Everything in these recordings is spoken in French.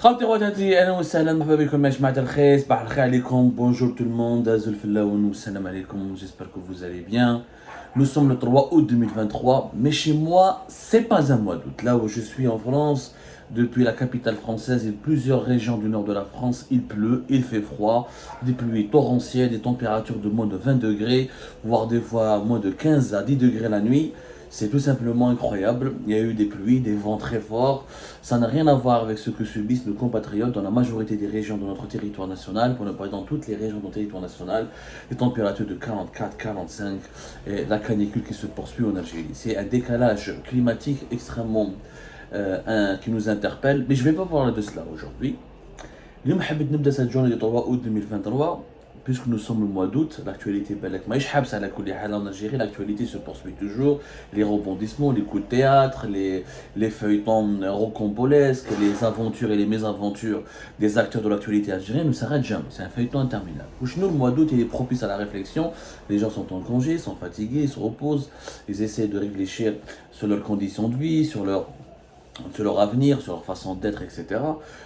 خالتي خواتاتي اهلا وسهلا مرحبا بكم يا جماعه الخير صباح الخير عليكم bonjour tout le monde azul fillaoun salam alaikum j'espère que vous allez bien. Nous sommes le 3 août 2023 mais chez moi c'est pas un mois d'août. Là où je suis en France, depuis la capitale française et plusieurs régions du nord de la France, il pleut, il fait froid, des pluies torrentielles, des températures de moins de 20 degrés, voire des fois moins de 15 à 10 degrés la nuit. C'est tout simplement incroyable. Il y a eu des pluies, des vents très forts. Ça n'a rien à voir avec ce que subissent nos compatriotes dans la majorité des régions de notre territoire national, pour ne pas dire dans toutes les régions de notre territoire national. Les températures de 44, 45 et la canicule qui se poursuit en Algérie. C'est un décalage climatique extrêmement qui nous interpelle. Mais je ne vais pas parler de cela aujourd'hui. اليوم حبيت نبدا cette journée du 3 août 2023 puisque nous sommes le mois d'août. L'actualité بالك ماهيش حابسه على كل حال en Algérie. L'actualité se poursuit toujours, les rebondissements, les coups de théâtre, les feuilletons rocambolesques, les aventures et les mésaventures des acteurs de l'actualité algérienne ne s'arrêtent jamais. C'est un feuilleton interminable. Nous, le mois d'août, il est propice à la réflexion. Les gens sont en congé, sont fatigués, ils se reposent, ils essaient de réfléchir sur leurs conditions de vie, sur leur avenir, sur leur façon d'être, etc.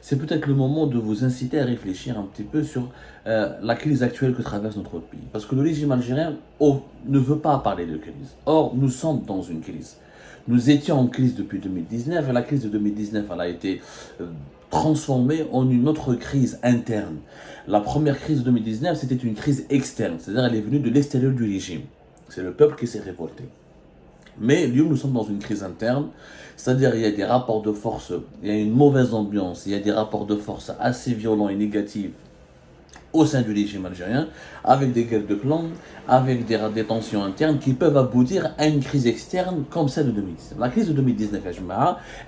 C'est peut-être le moment de vous inciter à réfléchir un petit peu sur la crise actuelle que traverse notre pays. Parce que le régime algérien ne veut pas parler de crise. Or, nous sommes dans une crise. Nous étions en crise depuis 2019 et la crise de 2019 elle a été transformée en une autre crise interne. La première crise de 2019, c'était une crise externe, c'est-à-dire elle est venue de l'extérieur du régime. C'est le peuple qui s'est révolté. Mais nous sommes dans une crise interne, c'est-à-dire il y a des rapports de force, il y a une mauvaise ambiance, il y a des rapports de force assez violents et négatifs au sein du régime algérien, avec des guerres de clans, avec des tensions internes qui peuvent aboutir à une crise externe comme celle de 2019. La crise de 2019,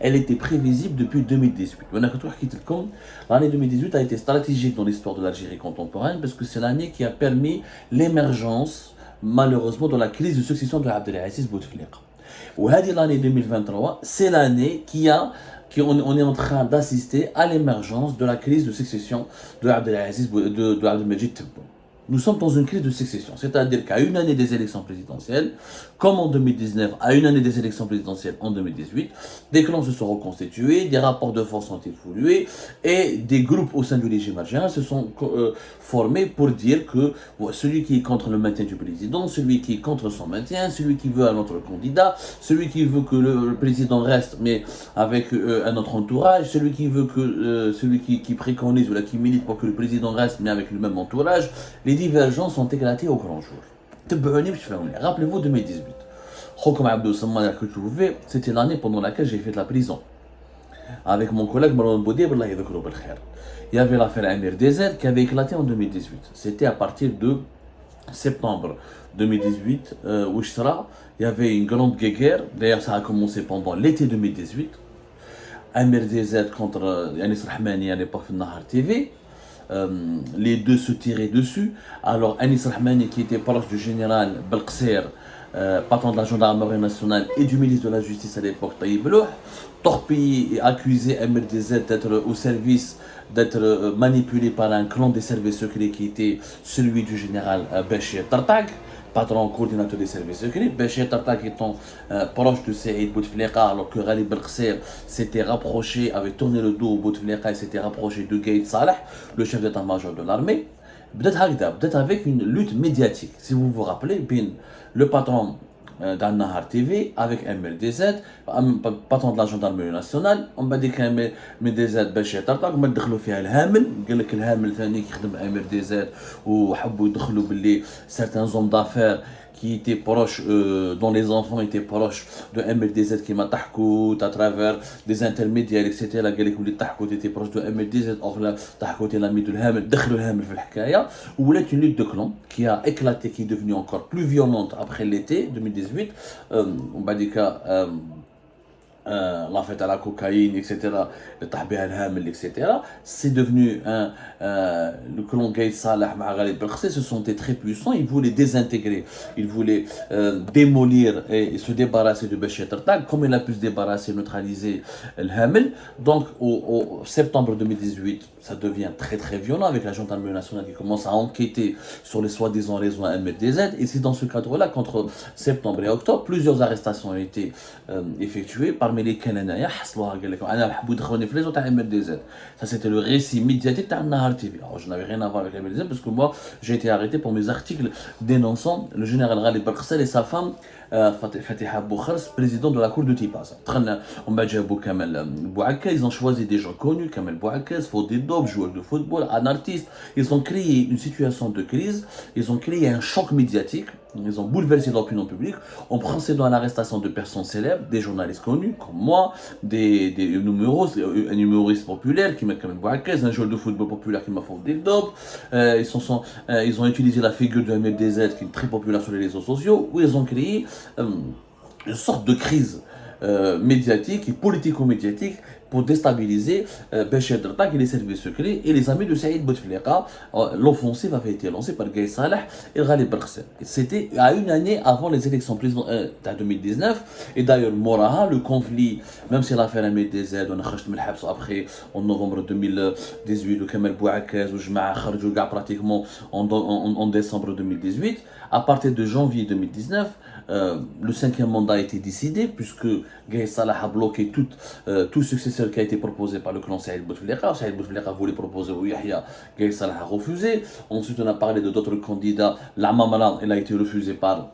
elle était prévisible depuis 2018. L'année 2018 a été stratégique dans l'histoire de l'Algérie contemporaine parce que c'est l'année qui a permis l'émergence malheureusement dans la crise de succession de Abdelaziz Bouteflika. Et l'année 2023, c'est l'année on est en train d'assister à l'émergence de la crise de succession de Abdelmajid Tebboune. Nous sommes dans une crise de succession, c'est-à-dire qu'à une année des élections présidentielles, comme en 2019, à une année des élections présidentielles en 2018, des clans se sont reconstitués, des rapports de force ont évolué et des groupes au sein du régime algérien se sont formés pour dire que celui qui est contre le maintien du président, celui qui est contre son maintien, celui qui veut un autre candidat, celui qui veut que le président reste mais avec un autre entourage, celui qui veut que celui qui préconise ou là, qui milite pour que le président reste mais avec le même entourage, les divergences sont éclatées au grand jour. Rappelez-vous 2018. C'était l'année pendant laquelle j'ai fait de la prison. Avec mon collègue Marwan Boudib, il y avait l'affaire Amir DZ qui avait éclaté en 2018. C'était à partir de septembre 2018 où il y avait une grande guerre. D'ailleurs, ça a commencé pendant l'été 2018. Amir DZ contre Yanis Rahmani à l'époque de Nahar TV. Les deux se tiraient dessus. Alors Anis Rahmani, qui était proche du général Belqser, patron de la gendarmerie nationale et du ministre de la justice à l'époque, Taïb Louh, torpille et accusé MRDZ d'être au service, d'être manipulé par un clan des services secrets qui était celui du général Bachir Tartak, patron coordinateur des services secrets. Bachir Tartak étant proche de Saïd Bouteflika, alors que Ghalib Belqser s'était rapproché, avait tourné le dos au Bouteflika et s'était rapproché de Gaïd Salah, le chef d'état-major de l'armée. Peut-être avec une lutte médiatique. Si vous vous rappelez, le patron d'Al-Nahar TV avec MLDZ, patron de la gendarmerie nationale, on m'a dit que MLDZ Bachir Tartak, on m'a دخلوا فيها الهامل, قال لك الهامل ثاني يخدم MLDZ وحبوا يدخلوا باللي certains hommes d'affaires qui étaient proches, dont les enfants étaient proches de MLDZ qui m'a tahkout à travers des intermédiaires, etc. قال لك ولي tahkout était proche de MLDZ, or là tahkout est l'ami de الهامل, دخلوا الهامل في الحكاية, où est une lutte de clans qui a éclaté, qui est devenue encore plus violente après l'été 2018. On va dire que la fête à la cocaïne, etc., le tahbih al-hamil, etc. C'est devenu le clan Gaïd Salah et Ghalib Belqser se sentaient très puissants, ils voulaient désintégrer, ils voulaient démolir et se débarrasser de Bachir Tartak, comme il a pu se débarrasser, neutraliser al-hamil. Donc, au septembre 2018, ça devient très très violent avec la gendarmerie nationale qui commence à enquêter sur les soi-disant raisons MLDZ. Et c'est dans ce cadre-là qu'entre septembre et octobre, plusieurs arrestations ont été effectuées. Parmi parmi lesquels انايا حصلوها قال لك انا حبوا يدخلوني في ليزو تاع ام دي زد. Ça c'était le récit médiatique تاع النهار تي في. Alors je n'avais rien à voir avec ام دي زد parce que moi j'ai été arrêté pour mes articles dénonçant le général Ghalib Barkhsel et sa femme Fatiha Boukhars, président de la cour de Tipasa. On m'a dit Kamel Bouakaz, ils ont choisi des gens connus, Kamel Bouakaz, Fodidov, joueur de football, un artiste. Ils ont créé une situation de crise, ils ont créé un choc médiatique, ils ont bouleversé l'opinion publique en procédant à l'arrestation de personnes célèbres, des journalistes connus comme moi, des numéros, un humoriste populaire qui m'a Kamel Bouakaz, un joueur de football populaire qui m'a Fodidov. Ils ont utilisé la figure de MLDZ qui est très populaire sur les réseaux sociaux, où ils ont créé une sorte de crise médiatique et politico-médiatique pour déstabiliser Béchir Dertak et les services secrets et les amis de Saïd Bouteflika. L'offensive avait été lancée par Gaye Salah et Ghalib Barkhsel. C'était à une année avant les élections présidentielles de 2019. Et d'ailleurs, Moraha, le conflit, même si l'affaire MDZ, on a khashtem al-habs après, en novembre 2018, le Kamel Bouakaz, ou Jma'a kharjou pratiquement en décembre 2018, à partir de janvier 2019, le 5e mandat a été décidé puisque Gaye Salah a bloqué tout successeur qui a été proposé par le clan Saïd Bouteflika. Saïd Bouteflika voulait proposer au Yahya, Gaye Salah a refusé. Ensuite on a parlé de d'autres candidats. L'Amamala, il a été refusé par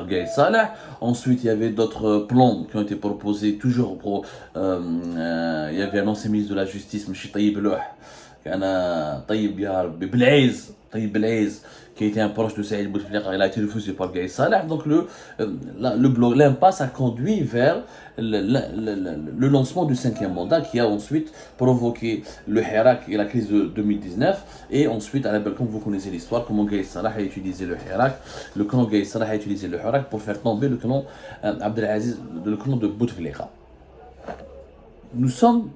Gaye Salah. Ensuite, il y avait d'autres plans qui ont été proposés, toujours pour... il y avait un ancien ministre de la Justice, M. Taïb Louh, Taïb Belaiz, qui était un proche de Saïd Bouteflika, il a été refusé par Gaye Salah. Donc l'impasse a conduit vers le lancement du 5e mandat qui a ensuite provoqué le Hirak et la crise de 2019. Et ensuite, à la belle, comme vous connaissez l'histoire, comment Gaye Salah a utilisé le Hirak, le clan Gaye Salah a utilisé le Hirak pour faire tomber le clan Abdelaziz, le clan de Bouteflika. Nous sommes,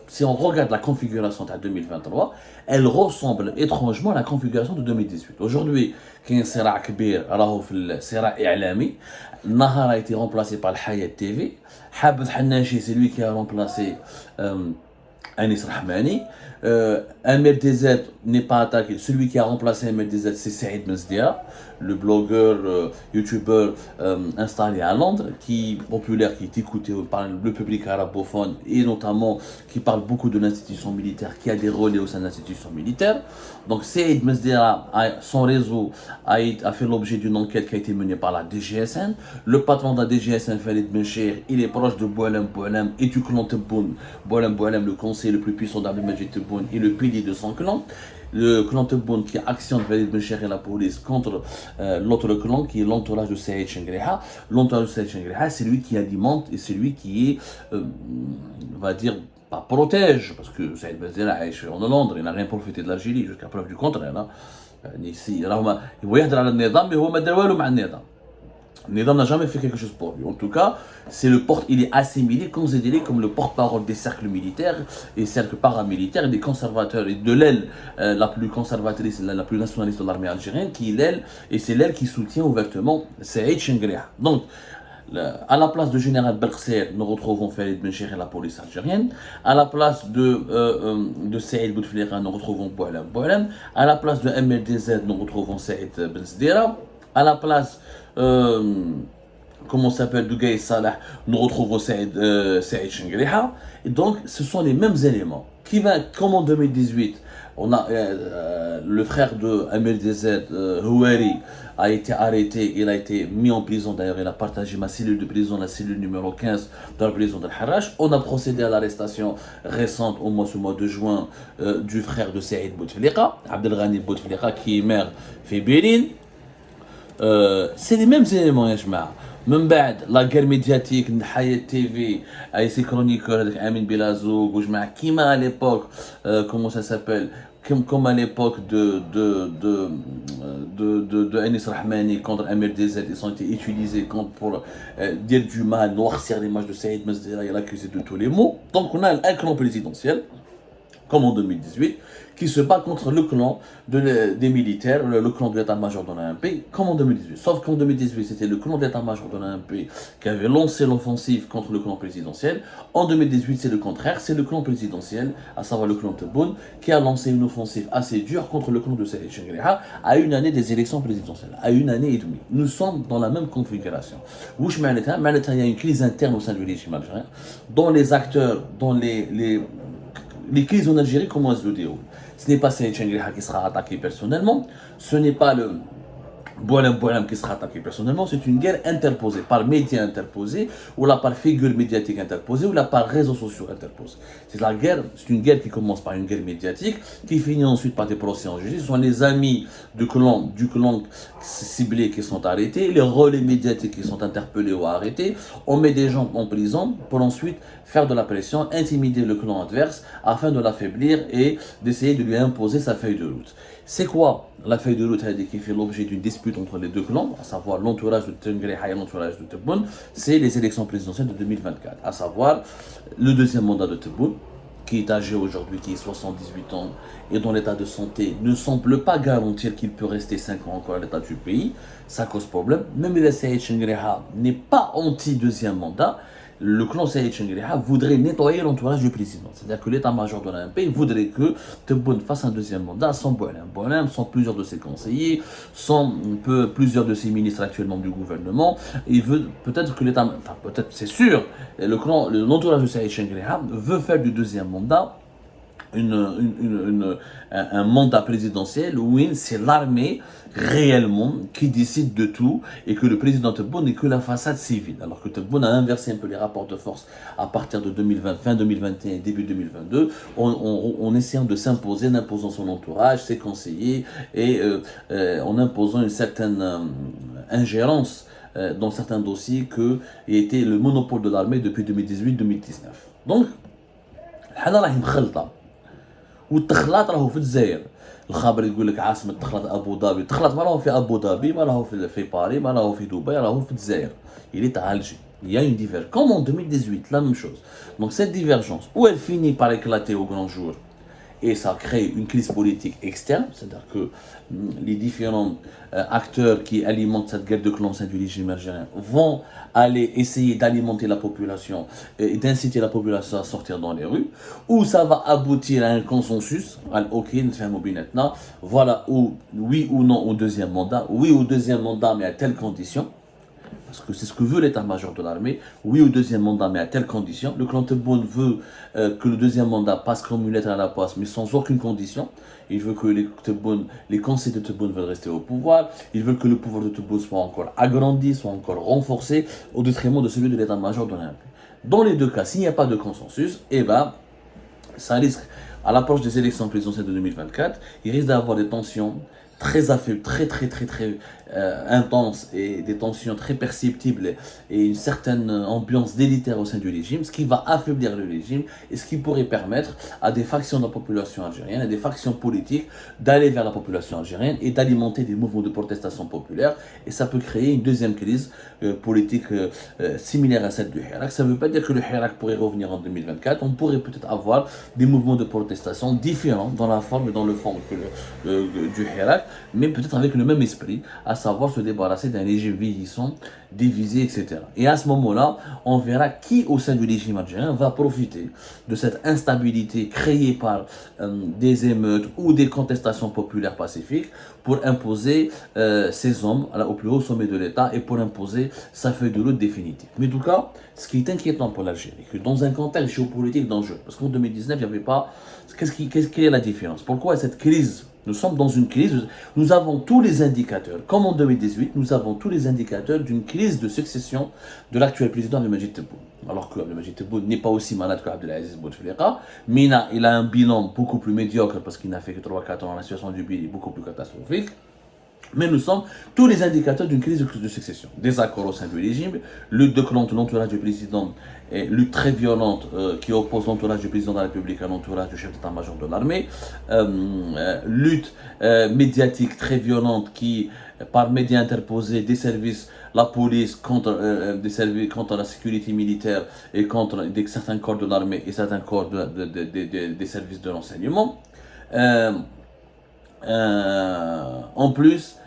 si on regarde la configuration de 2023, elle ressemble étrangement à la configuration de 2018. Aujourd'hui, il y a un صراع كبير راهو في صراع إعلامي. Nahar a été remplacé par le Hayat TV. Habib Hannachi, c'est lui qui a remplacé Anis Rahmani. MRDZ n'est pas attaqué. Celui qui a remplacé MRDZ, c'est Saïd Mezdia, le blogueur, youtubeur installé à Londres, qui populaire, qui est écouté par le public arabophone et notamment qui parle beaucoup de l'institution militaire, qui a des relais au sein de l'institution militaire. Donc Saïd Mezdia, son réseau a fait l'objet d'une enquête qui a été menée par la DGSN. Le patron de la DGSN, Khalid Benchir, il est proche de Boualem et du clan Tebboune. Boualem, le conseiller le plus puissant d'Abdelmajid Tebboune, et le pilier de son clan. Le clan Tebboune qui actionne Khalid Benchir et la police contre l'autre clan qui est l'entourage de Saïd Chengriha. L'entourage de Saïd Chengriha, c'est lui qui alimente et c'est lui qui est, on va dire, pas protège, parce que Saïd Mezdia est en Hollande, il n'a rien profité de l'Algérie, jusqu'à preuve du contraire. Ici, il va يهدر على النظام mais هو ما دار والو مع النظام. Nidam n'a jamais fait quelque chose pour lui. En tout cas, il est assimilé, considéré comme le porte-parole des cercles militaires et cercles paramilitaires, des conservateurs et de l'aile la plus conservatrice, la plus nationaliste de l'armée algérienne, qui est l'aile, et c'est l'aile qui soutient ouvertement Saïd Chengriha. Donc, à la place de général Barkhsel, nous retrouvons Khalid Benchir et la police algérienne. À la place de Saïd Bouteflika, nous retrouvons Boualem. À la place de MLDZ, nous retrouvons Saïd Benzdira. À la place comment s'appelle de Gaye Salah, nous retrouvons Saïd Chengriha. Et donc, ce sont les mêmes éléments. Comme en 2018, on a le frère de MLDZ, Houari, a été arrêté, il a été mis en prison. D'ailleurs, il a partagé ma cellule de prison, la cellule numéro 15 dans la prison d'Al-Harrach. On a procédé à l'arrestation récente, ce mois de juin, du frère de Saïd Bouteflika, Abdelghani Bouteflika, qui est maire fait Béline. C'est les mêmes éléments, ya jma'a. من بعد la guerre médiatique de Hayat TV avec ses chroniqueurs avec Amin Bilazoug وجماعة كيما à l'époque comment ça s'appelle comme à l'époque de Anis Rahmani contre MRDZ, ils ont été utilisés pour dire du mal, noircir l'image de Saïd Mezdia et l'accuser de tous les maux. Donc on a un clan présidentiel comme en 2018, qui se bat contre le clan des militaires, le clan de l'état-major de l'AMP, comme en 2018. Sauf qu'en 2018, c'était le clan de l'état-major de l'AMP qui avait lancé l'offensive contre le clan présidentiel. En 2018, c'est le contraire, c'est le clan présidentiel, à savoir le clan Tebboune, qui a lancé une offensive assez dure contre le clan de Saïd Chenghriha à une année des élections présidentielles, à une année et demie. Nous sommes dans la même configuration. Il y a une crise interne au sein du régime algérien, dont les acteurs, dont les crises en Algérie, comment elles se déroulent. Ce n'est pas Saïd Chenghriha qui sera attaqué personnellement, ce n'est pas le Boualem qui sera attaqué personnellement, c'est une guerre interposée, par médias interposés, ou là par figure médiatique interposée, ou là par réseaux sociaux interposés. C'est une guerre qui commence par une guerre médiatique, qui finit ensuite par des procès en justice. Ce sont les amis du clan ciblé qui sont arrêtés, les relais médiatiques qui sont interpellés ou arrêtés. On met des gens en prison pour ensuite faire de la pression, intimider le clan adverse afin de l'affaiblir et d'essayer de lui imposer sa feuille de route. C'est quoi la feuille de route qui fait l'objet d'une dispute entre les deux clans, à savoir l'entourage de Chenghriha et l'entourage de Tebboune? C'est les élections présidentielles de 2024, à savoir le deuxième mandat de Tebboune, qui est âgé aujourd'hui, qui est 78 ans et dont l'état de santé ne semble pas garantir qu'il peut rester 5 ans encore à l'état du pays. Ça cause problème. Même si Saïd Chenghriha n'est pas anti-deuxième mandat, le clan Saïd Chenghriha voudrait nettoyer l'entourage du président. C'est-à-dire que l'état-major de l'AMP voudrait que Tebboune fasse un deuxième mandat sans Boualem, sans plusieurs de ses conseillers, sans plusieurs de ses ministres actuellement du gouvernement. Il veut peut-être que l'État, enfin peut-être c'est sûr, l'entourage de Saïd Chenghriha veut faire du deuxième mandat un mandat présidentiel où c'est l'armée réellement qui décide de tout et que le président Tebboune n'est que la façade civile. Alors que Tebboune a inversé un peu les rapports de force à partir de 2020, fin 2021 et début 2022 en essayant de s'imposer, en imposant son entourage, ses conseillers et en imposant une certaine ingérence dans certains dossiers qui était le monopole de l'armée depuis 2018-2019. Donc, الحالة راهي مخلطة والتخلاط راهو في الجزائر. الخبر يقول لك عاصمة التخلاط ابو ظبي، التخلاط ما راهو في ابو ظبي، ما راهو في باريس، ما راهو في دبي، راهو في الجزائر. Il est à Alger. Il y a une divergence. Comme en 2018, la même chose. Donc cette divergence, où elle finit par éclater au grand jour, et ça crée une crise politique externe, c'est-à-dire que les différents acteurs qui alimentent cette guerre de clans au sein du régime algérien vont aller essayer d'alimenter la population et d'inciter la population à sortir dans les rues, où ça va aboutir à un consensus, voilà, oui ou non au deuxième mandat, oui au deuxième mandat mais à telle condition, parce que c'est ce que veut l'état-major de l'armée, oui au deuxième mandat, mais à telle condition. Le clan Tebboune veut que le deuxième mandat passe comme une lettre à la poste, mais sans aucune condition. Il veut que les conseils de Tebboune veulent rester au pouvoir. Il veut que le pouvoir de Tebboune soit encore agrandi, soit encore renforcé, au détriment de celui de l'état-major de l'armée. Dans les deux cas, s'il n'y a pas de consensus, eh ben, ça risque, à l'approche des élections présidentielles de 2024, il risque d'avoir des tensions très intenses et des tensions très perceptibles et une certaine ambiance délitaire au sein du régime, ce qui va affaiblir le régime et ce qui pourrait permettre à des factions de la population algérienne, à des factions politiques d'aller vers la population algérienne et d'alimenter des mouvements de protestation populaire, et ça peut créer une deuxième crise politique similaire à celle du Hirak. Ça ne veut pas dire que le Hirak pourrait revenir en 2024, on pourrait peut-être avoir des mouvements de protestation différents dans la forme et dans le fond du Hirak, mais peut-être avec le même esprit, à savoir se débarrasser d'un régime vieillissant, divisé, etc. Et à ce moment-là, on verra qui au sein du régime algérien va profiter de cette instabilité créée par des émeutes ou des contestations populaires pacifiques pour imposer ses hommes au plus haut sommet de l'État et pour imposer sa feuille de route définitive. Mais en tout cas, ce qui est inquiétant pour l'Algérie, que dans un contexte géopolitique dangereux, parce qu'en 2019, il n'y avait pas... Quelle est la différence? Pourquoi cette crise? Nous sommes dans une crise, nous avons tous les indicateurs, comme en 2018, nous avons tous les indicateurs d'une crise de succession de l'actuel président Abdelmadjid Tebboune. Alors que Abdelmadjid Tebboune n'est pas aussi malade que Abdelaziz Bouteflika, mais il a un bilan beaucoup plus médiocre parce qu'il n'a fait que 3-4 ans, la situation du pays est beaucoup plus catastrophique. Mais nous sommes tous les indicateurs d'une crise de succession. Désaccord au sein du régime, lutte de contre l'entourage du président, et lutte très violente qui oppose l'entourage du président de la République à l'entourage du chef d'état-major de l'armée, lutte médiatique très violente qui, par médias interposés, des services, la police des services contre la sécurité militaire et contre certains corps de l'armée et certains corps des services de renseignement. En plus,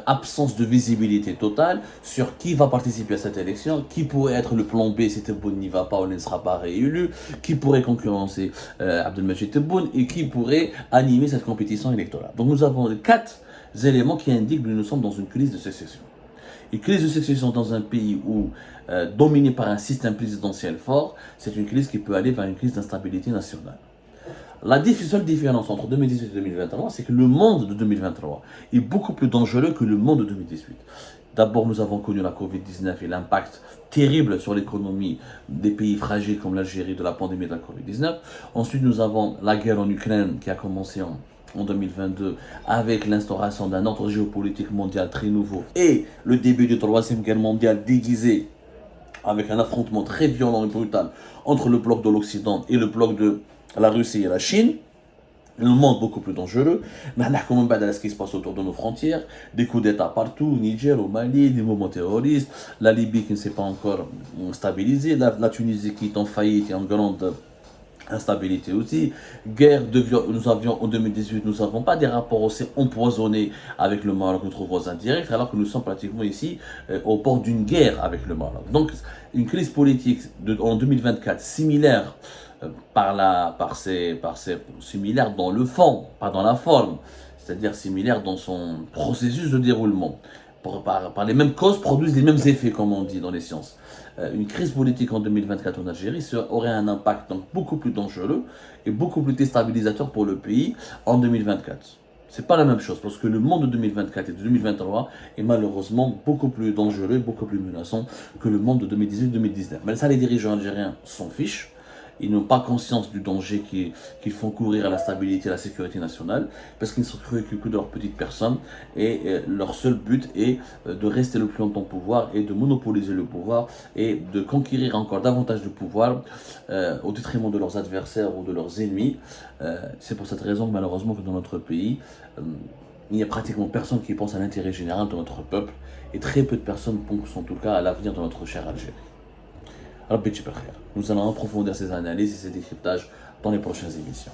absence de visibilité totale sur qui va participer à cette élection, qui pourrait être le plan B si Tebboune n'y va pas ou ne sera pas réélu, qui pourrait concurrencer Abdelmajid Tebboune et qui pourrait animer cette compétition électorale. Donc nous avons 4 éléments qui indiquent que nous sommes dans une crise de succession. Une crise de succession dans un pays où, dominé par un système présidentiel fort, c'est une crise qui peut aller vers une crise d'instabilité nationale. La seule différence entre 2018 et 2023, c'est que le monde de 2023 est beaucoup plus dangereux que le monde de 2018. D'abord, nous avons connu la Covid-19 et l'impact terrible sur l'économie des pays fragiles comme l'Algérie de la pandémie de la Covid-19. Ensuite, nous avons la guerre en Ukraine qui a commencé en 2022 avec l'instauration d'un ordre géopolitique mondial très nouveau et le début de la Troisième Guerre mondiale déguisé avec un affrontement très violent et brutal entre le bloc de l'Occident et le bloc de la Russie et la Chine. Un monde beaucoup plus dangereux. Nous avons ce qui se passe autour de nos frontières, des coups d'État partout, au Niger, au Mali, des mouvements terroristes, la Libye qui ne s'est pas encore stabilisée, la Tunisie qui est en faillite et en grande instabilité aussi, guerre de nous avions en 2018, nous n'avons pas des rapports aussi empoisonnés avec le Maroc, notre voisin direct, alors que nous sommes pratiquement ici au bord d'une guerre avec le Maroc. Donc une crise politique en 2024 similaire similaire dans le fond, pas dans la forme, c'est-à-dire similaire dans son processus de déroulement. Par les mêmes causes produisent les mêmes effets, comme on dit dans les sciences. Une crise politique en 2024 en Algérie aurait un impact donc beaucoup plus dangereux et beaucoup plus déstabilisateur pour le pays en 2024. C'est pas la même chose parce que le monde de 2024 et de 2023 est malheureusement beaucoup plus dangereux, beaucoup plus menaçant que le monde de 2018-2019. Mais ça, les dirigeants algériens s'en fichent. Ils n'ont pas conscience du danger qu'ils font courir à la stabilité et à la sécurité nationale parce qu'ils ne se préoccupent que de leur petite personne et leur seul but est de rester le plus longtemps au pouvoir et de monopoliser le pouvoir et de conquérir encore davantage de pouvoir au détriment de leurs adversaires ou de leurs ennemis. C'est pour cette raison que malheureusement que dans notre pays, il n'y a pratiquement personne qui pense à l'intérêt général de notre peuple et très peu de personnes pensent en tout cas à l'avenir de notre chère Algérie. Rabbi Tchibakher. Nous allons approfondir ces analyses et ces décryptages dans les prochaines émissions.